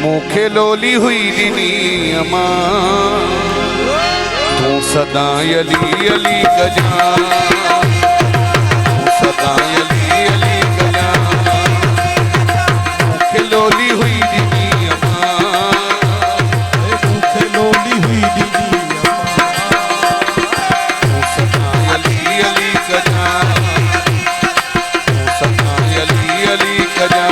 मूंखे लोली हुई ॾिनी अमा तूं सदा अली अली कजां तूं सदा अली अली कजां मूंखे लोली हुई ॾिनी अमा मूंखे लोली हुई ॾिनी तूं सदा अली अली कजां तूं सदा अली अली कजां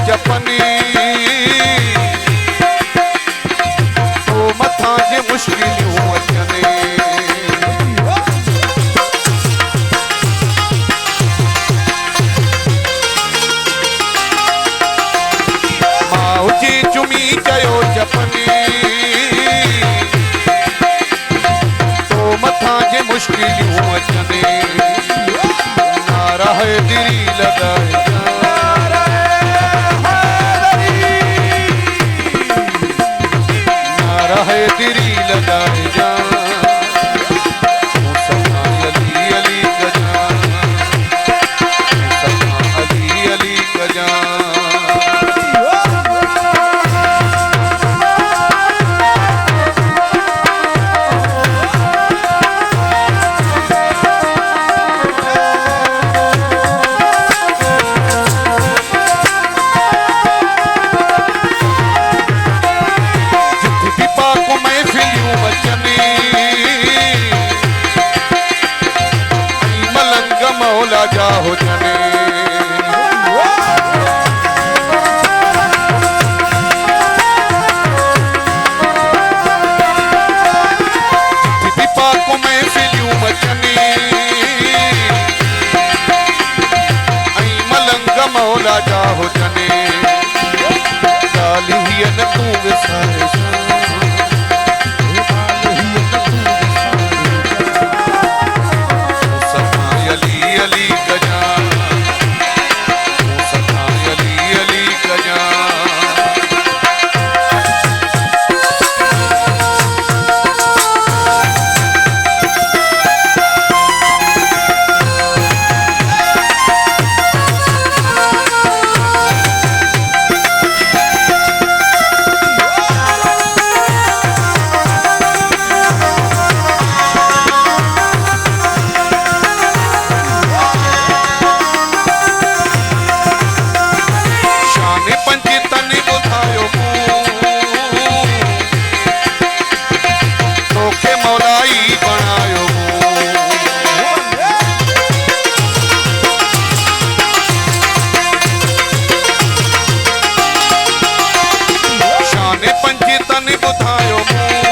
जपने तो मथा जे मुश्किलियों अचने माउ जी चुमी चयो जपने तो मथा जे मुश्किलियों अचने नारा है दिरी लगाए है दिरी लगाए जा सदा अली अली कजां सदा अली अली कजां मलंग मौला जा हो जने पाको में फिलियूं मचने मलंग मौला जा हो जने ॻाल्हि हीअ न तूं विसारे शान पंज तन ॿुधायो मूं